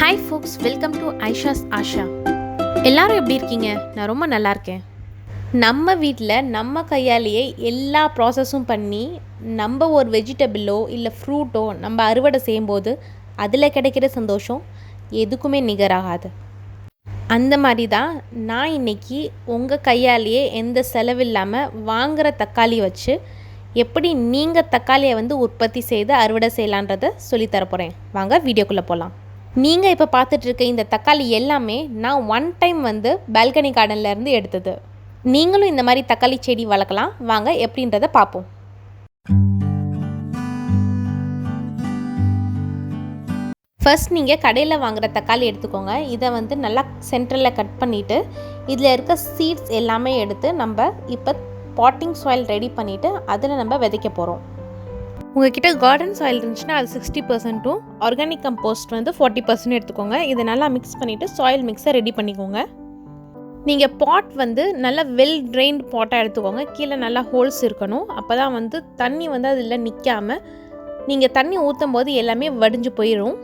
Hi folks, welcome to Ayisha's Aasha. எல்லாரும் எப்படி இருக்கீங்க? நான் ரொம்ப நல்லா இருக்கேன். நம்ம வீட்டில் நம்ம கையாலேயே எல்லா ப்ராசஸும் பண்ணி நம்ம ஒரு வெஜிடபிளோ இல்லை ஃப்ரூட்டோ நம்ம அறுவடை செய்யும்போது அதில் கிடைக்கிற சந்தோஷம் எதுக்குமே நிகராகாது. அந்த மாதிரி தான் நான் இன்றைக்கி உங்கள் கையாலேயே எந்த செலவில்லாமல் வாங்குகிற தக்காளி வச்சு எப்படி நீங்கள் தக்காளியை உற்பத்தி செய்து அறுவடை செய்யலான்றதை சொல்லித்தரப்போகிறேன். வாங்க வீடியோக்குள்ளே போகலாம். நீங்கள் இப்போ பார்த்துட்ருக்க இந்த தக்காளி எல்லாமே நான் ஒன் டைம் பால்கனி கார்டன்லேருந்து எடுத்தது. நீங்களும் இந்த மாதிரி தக்காளி செடி வளர்க்கலாம். வாங்க எப்படின்றத பார்ப்போம். ஃபர்ஸ்ட் நீங்கள் கடையில் வாங்குகிற தக்காளி எடுத்துக்கோங்க. இதை நல்லா சென்டரில் கட் பண்ணிவிட்டு இதில் இருக்க சீட்ஸ் எல்லாமே எடுத்து நம்ம இப்போ பாட்டிங் சாயில் ரெடி பண்ணிவிட்டு அதில் நம்ம விதைக்க போகிறோம். உங்கள்கிட்ட கார்டன் சாயில் இருந்துச்சுன்னா அது 60%, ஆர்கானிக் கம்போஸ்ட் 40% எடுத்துக்கோங்க. இதை நல்லா மிக்ஸ் பண்ணிவிட்டு சாயில் மிக்ஸை ரெடி பண்ணிக்கோங்க. நீங்கள் பாட் நல்லா வெல் ட்ரெயின்ட் பாட்டாக எடுத்துக்கோங்க. கீழே நல்லா ஹோல்ஸ் இருக்கணும். அப்போ தான் தண்ணி அதில் நிற்காமல் நீங்கள் தண்ணி ஊற்றும் போது எல்லாமே வடிஞ்சு போயிடும்.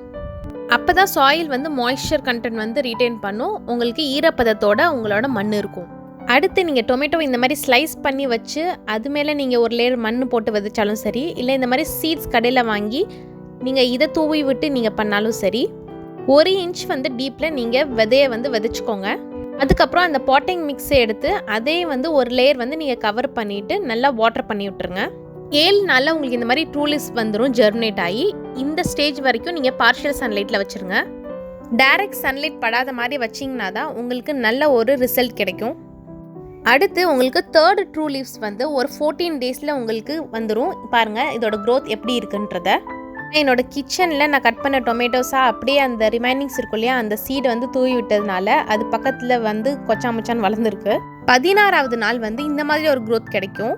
அப்போ தான் சாயில் மாய்ஸ்சர் கண்டென்ட் ரீட்டைன் பண்ணும். உங்களுக்கு ஈரப்பதத்தோட உங்களோட மண் இருக்கும். அடுத்து நீங்கள் டொமேட்டோ இந்த மாதிரி ஸ்லைஸ் பண்ணி வச்சு அது மேலே நீங்கள் ஒரு லேயர் மண் போட்டு விதைச்சாலும் சரி, இல்லை இந்த மாதிரி சீட்ஸ் கடையில் வாங்கி நீங்கள் இதை தூவி விட்டு நீங்கள் பண்ணாலும் சரி, 1 இன்ச் டீப்பில் நீங்கள் விதையை விதைச்சிக்கோங்க. அதுக்கப்புறம் அந்த பாட்டிங் மிக்ஸை எடுத்து அதே ஒரு லேயர் நீங்கள் கவர் பண்ணிவிட்டு நல்லா வாட்டர் பண்ணி விட்டுருங்க. 7 நாளில் உங்களுக்கு இந்த மாதிரி ட்ரூ லீவ்ஸ் வந்துடும் ஜெர்மினேட் ஆகி. இந்த ஸ்டேஜ் வரைக்கும் நீங்கள் பார்ஷியல் சன்லைட்டில் வச்சுருங்க. டைரக்ட் சன்லைட் படாத மாதிரி வச்சிங்கன்னா தான் உங்களுக்கு நல்ல ஒரு ரிசல்ட் கிடைக்கும். அடுத்து உங்களுக்கு 3rd ட்ரூ லீவ்ஸ் ஒரு 14 டேஸில் உங்களுக்கு வந்துடும். பாருங்கள் இதோட க்ரோத் எப்படி இருக்குன்றத. என்னோடய கிச்சனில் நான் கட் பண்ண டொமேட்டோஸாக அப்படியே அந்த ரிமைனிங்ஸ் இருக்கும் இல்லையா, அந்த சீடை தூவி விட்டதுனால அது பக்கத்தில் கொச்சாமச்சான்னு வளர்ந்துருக்கு. 16வது நாள் இந்த மாதிரி ஒரு க்ரோத் கிடைக்கும்.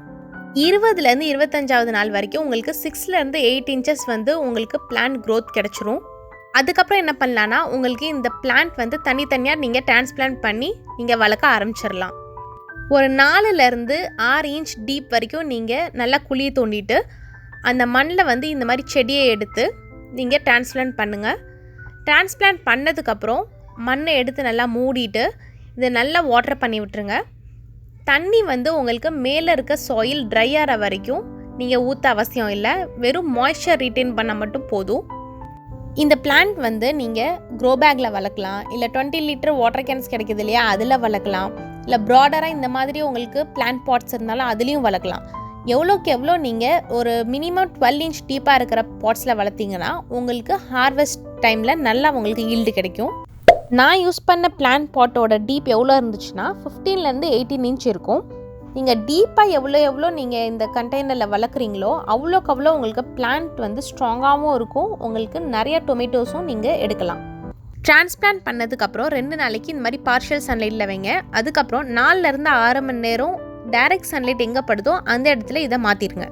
20லேருந்து 25வது நாள் வரைக்கும் உங்களுக்கு 6லேருந்து 8 இன்ச்சஸ் உங்களுக்கு பிளான்ட் க்ரோத் கிடச்சிரும். அதுக்கப்புறம் என்ன பண்ணலான்னா உங்களுக்கு இந்த பிளான்ட் தனித்தனியாக நீங்கள் டிரான்ஸ்பிளான்ட் பண்ணி நீங்கள் வளர்க்க ஆரம்பிச்சிடலாம். ஒரு 4லேருந்து 6 இன்ச் டீப் வரைக்கும் நீங்கள் நல்லா குழி தோண்டிட்டு அந்த மண்ணில் இந்த மாதிரி செடியை எடுத்து நீங்கள் டிரான்ஸ்பிளான்ட் பண்ணுங்கள். டிரான்ஸ்பிளான்ட் பண்ணதுக்கப்புறம் மண்ணை எடுத்து நல்லா மூடிட்டு இதை நல்லா வாட்டர் பண்ணி விட்டுருங்க. தண்ணி உங்களுக்கு மேலே இருக்க சாயில் ட்ரை ஆகிற வரைக்கும் நீங்கள் ஊற்ற அவசியம் இல்லை. வெறும் மாய்ஸ்சர் ரீட்டைன் பண்ணால் மட்டும் போதும். இந்த பிளான்ட் நீங்கள் க்ரோ பேக்கில் வளர்க்கலாம், இல்லை 20 லிட்டர் வாட்டர் கேன்ஸ் கிடைக்கிது இல்லையா அதில் வளர்க்கலாம், இல்லை ப்ராடராக இந்த மாதிரி உங்களுக்கு பிளான்ட் பாட்ஸ் இருந்தாலும் அதுலேயும் வளர்க்கலாம். எவ்வளோக்கு எவ்வளோ நீங்கள் ஒரு மினிமம் 12 இன்ச் டீப்பாக இருக்கிற பாட்ஸில் வளர்த்திங்கன்னா உங்களுக்கு ஹார்வெஸ்ட் டைமில் நல்லா உங்களுக்கு ஈல்டு கிடைக்கும். நான் யூஸ் பண்ண பிளான்ட் பாட்டோட டீப் எவ்வளோ இருந்துச்சுன்னா 15லேருந்து 18 இன்ச் இருக்கும். நீங்கள் டீப்பாக எவ்வளோ நீங்கள் இந்த கண்டெய்னரில் வளர்க்குறீங்களோ அவ்வளோக்கு அவ்வளோ உங்களுக்கு பிளான்ட் ஸ்ட்ராங்காகவும் இருக்கும். உங்களுக்கு நிறைய டொமேட்டோஸும் நீங்கள் எடுக்கலாம். டிரான்ஸ்பிளான்ட் பண்ணதுக்கப்புறம் 2 நாளைக்கு இந்த மாதிரி பார்ஷியல் சன்லைட்டில் வைங்க. அதுக்கப்புறம் 4லேருந்து 6 மணி நேரம் டைரக்ட் சன்லைட் எங்கே படுதோ அந்த இடத்துல இதை மாற்றிடுங்க.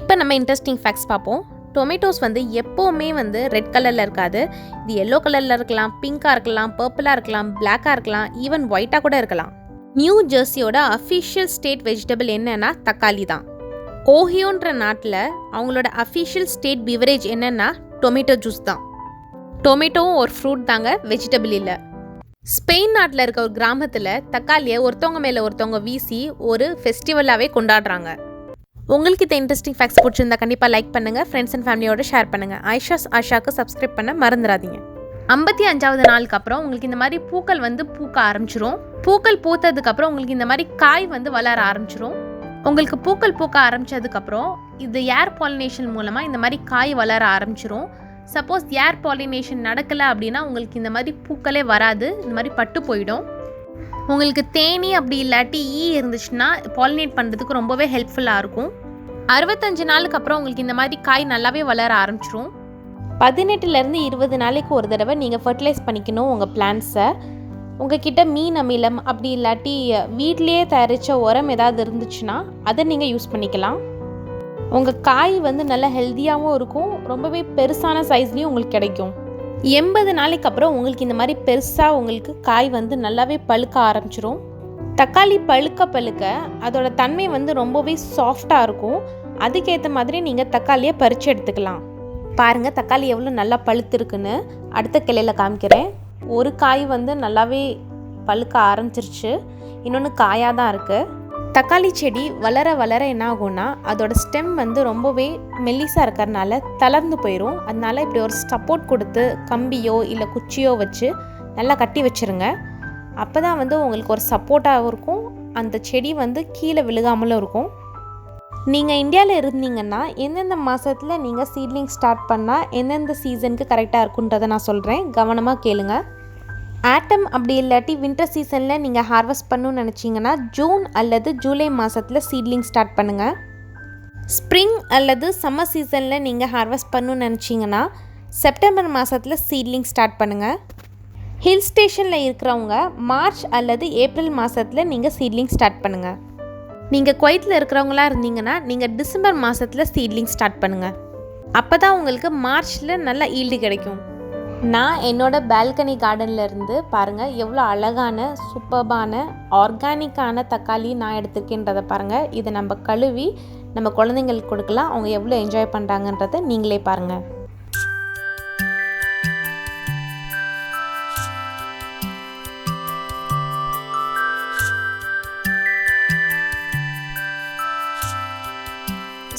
இப்போ நம்ம இன்ட்ரெஸ்டிங் ஃபேக்ட்ஸ் பார்ப்போம். டொமேட்டோஸ் எப்போவுமே ரெட் கலரில் இருக்காது. இது எல்லோ கலரில் இருக்கலாம், பிங்காக இருக்கலாம், பர்பிளாக இருக்கலாம், பிளாக்காக இருக்கலாம், ஈவன் ஒயிட்டாக கூட இருக்கலாம். நியூ ஜெர்சியோட அஃபிஷியல் ஸ்டேட் வெஜிடபிள் என்னன்னா தக்காளி தான். ஓஹியோன்ற நாட்டில் அவங்களோட அஃபிஷியல் ஸ்டேட் பிவரேஜ் என்னன்னா டொமேட்டோ ஜூஸ் தான். டொமேட்டோவும் ஒரு ஃப்ரூட் தாங்க, வெஜிடபிள் இல்லை. ஸ்பெயின் நாட்டில் இருக்க ஒரு கிராமத்தில் தக்காளியை ஒருத்தவங்க மேலே ஒருத்தவங்க வீசி ஒரு ஃபெஸ்டிவலாகவே கொண்டாடுறாங்க. உங்களுக்கு இந்த இன்ட்ரெஸ்டிங் ஃபேக்ட்ஸ் பிடிச்சிருந்தா கண்டிப்பாக லைக் பண்ணுங்கள், ஃப்ரெண்ட்ஸ் அண்ட் ஃபேமிலியோட ஷேர் பண்ணுங்கள். ஐஷாஸ் ஆஷாக்கு சப்ஸ்கிரைப் பண்ண மறந்துடாதீங்க. 55வது நாளுக்கு அப்புறம் உங்களுக்கு இந்த மாதிரி பூக்கள் பூக்க ஆரம்பிச்சிரும். பூக்கள் பூத்ததுக்கப்புறம் உங்களுக்கு இந்த மாதிரி காய் வளர ஆரம்பிச்சிரும். உங்களுக்கு பூக்கள் பூக்க ஆரம்பித்ததுக்கப்புறம் இது ஏர் பாலினேஷன் மூலமாக இந்த மாதிரி காய் வளர ஆரம்பிச்சிரும். சப்போஸ் ஏர் பாலினேஷன் நடக்கலை அப்படின்னா உங்களுக்கு இந்த மாதிரி பூக்களே வராது, இந்த மாதிரி பட்டு போயிடும். உங்களுக்கு தேனி அப்படி இல்லாட்டி இருந்துச்சுன்னா பாலினேட் பண்ணுறதுக்கு ரொம்பவே ஹெல்ப்ஃபுல்லாக இருக்கும். 65 நாளுக்கு அப்புறம் உங்களுக்கு இந்த மாதிரி காய் நல்லாவே வளர ஆரம்பிச்சிரும். 18லேருந்து 20 நாளைக்கு ஒரு தடவை நீங்கள் ஃபர்டிலைஸ் பண்ணிக்கணும் உங்கள் பிளான்ட்ஸை. உங்ககிட்ட மீன் அமிலம் அப்படி இல்லாட்டி வீட்லேயே தயாரித்த உரம் ஏதாவது இருந்துச்சுன்னா அதை நீங்கள் யூஸ் பண்ணிக்கலாம். உங்கள் காய் நல்லா ஹெல்த்தியாகவும் இருக்கும், ரொம்பவே பெருசான சைஸ்லேயும் உங்களுக்கு கிடைக்கும். 80 நாளைக்கு அப்புறம் உங்களுக்கு இந்த மாதிரி பெருசாக உங்களுக்கு காய் நல்லாவே பழுக்க ஆரம்பிச்சிரும். தக்காளி பழுக்க பழுக்க அதோட தன்மை ரொம்பவே சாஃப்டாக இருக்கும். அதுக்கேற்ற மாதிரி நீங்கள் தக்காளியை பறித்து எடுத்துக்கலாம். பாருங்கள் தக்காளி எவ்வளோ நல்லா பழுத்திருக்குன்னு. அடுத்த கிளையில் காமிக்கிறேன். ஒரு காய் வந்து நல்லாவே பழுக்க ஆரம்பிச்சிருச்சு, இன்னொன்று காயாக தான் இருக்குது. தக்காளி செடி வளர வளர என்ன ஆகும்னா அதோட ஸ்டெம் வந்து ரொம்பவே மெல்லிசாக இருக்கிறதுனால தளர்ந்து போயிடும். அதனால இப்படி ஒரு சப்போர்ட் கொடுத்து கம்பியோ இல்லை குச்சியோ வச்சு நல்லா கட்டி வச்சுருங்க. அப்போ தான் வந்து உங்களுக்கு ஒரு சப்போர்ட்டாகவும் இருக்கும், அந்த செடி வந்து கீழே விழுகாமலும் இருக்கும். நீங்கள் இந்தியாவில் இருந்தீங்கன்னா எந்தெந்த மாதத்தில் நீங்கள் சீட்லிங் ஸ்டார்ட் பண்ணால் எந்தெந்த சீசனுக்கு கரெக்டாக இருக்குன்றதை நான் சொல்கிறேன், கவனமாக கேளுங்க. ஆட்டம் அப்படி இல்லாட்டி வின்டர் சீசனில் நீங்கள் ஹார்வெஸ்ட் பண்ணணும்னு நினச்சிங்கன்னா ஜூன் அல்லது ஜூலை மாதத்தில் சீட்லிங் ஸ்டார்ட் பண்ணுங்கள். ஸ்ப்ரிங் அல்லது சம்மர் சீசனில் நீங்கள் ஹார்வெஸ்ட் பண்ணணும்னு நினச்சிங்கன்னா செப்டம்பர் மாதத்தில் சீட்லிங் ஸ்டார்ட் பண்ணுங்கள். ஹில் ஸ்டேஷனில் இருக்கிறவங்க மார்ச் அல்லது ஏப்ரல் மாதத்தில் நீங்கள் சீட்லிங் ஸ்டார்ட் பண்ணுங்கள். நீங்கள் குவைத்தில் இருக்கிறவங்களா இருந்தீங்கன்னா நீங்கள் டிசம்பர் மாதத்தில் சீட்லிங் ஸ்டார்ட் பண்ணுங்கள். அப்போ தான் உங்களுக்கு மார்ச்சில் நல்ல ஈல்டு கிடைக்கும். நான் என்னோடய பால்கனி கார்டனில் இருந்து பாருங்கள் எவ்வளோ அழகான சூப்பர்பான ஆர்கானிக்கான தக்காளி நான் எடுத்துருக்கேன்றதை பாருங்கள். இதை நம்ம கழுவி நம்ம குழந்தைங்களுக்கு கொடுக்கலாம், அவங்க எவ்வளோ என்ஜாய் பண்ணுறாங்கன்றதை நீங்களே பாருங்கள்.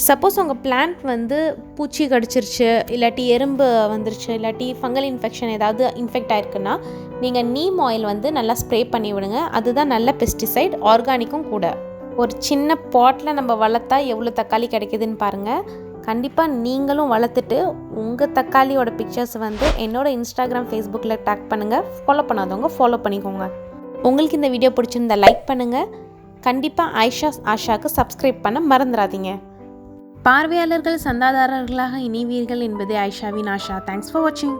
சப்போஸ் உங்கள் பிளான்ட் வந்து பூச்சி கடிச்சிருச்சு, இல்லாட்டி எறும்பு வந்துருச்சு, இல்லாட்டி ஃபங்கல் இன்ஃபெக்ஷன் ஏதாவது இன்ஃபெக்ட் ஆகிருக்குன்னா நீங்கள் நீம் ஆயில் வந்து நல்லா ஸ்ப்ரே பண்ணி விடுங்க. அதுதான் நல்ல பெஸ்டிசைட், ஆர்கானிக்கும் கூட. ஒரு சின்ன பாட்டில் நம்ம வளர்த்தா எவ்வளோ தக்காளி கிடைக்குதுன்னு பாருங்கள். கண்டிப்பாக நீங்களும் வளர்த்துட்டு உங்கள் தக்காளியோட பிக்சர்ஸ் வந்து என்னோடய இன்ஸ்டாகிராம் ஃபேஸ்புக்கில் டேக் பண்ணுங்கள். ஃபாலோ பண்ணாதவங்க ஃபாலோ பண்ணிக்கோங்க. உங்களுக்கு இந்த வீடியோ பிடிச்சிருந்தா லைக் பண்ணுங்கள். கண்டிப்பாக ஆஷாக்கு சப்ஸ்கிரைப் பண்ண மறந்துடாதீங்க. பார்வையாளர்கள் சந்தாதாரர்களாக இணைவீர்கள் என்பது ஆயிஷாவின் ஆஷா. தேங்க்ஸ் ஃபார் வாட்சிங்.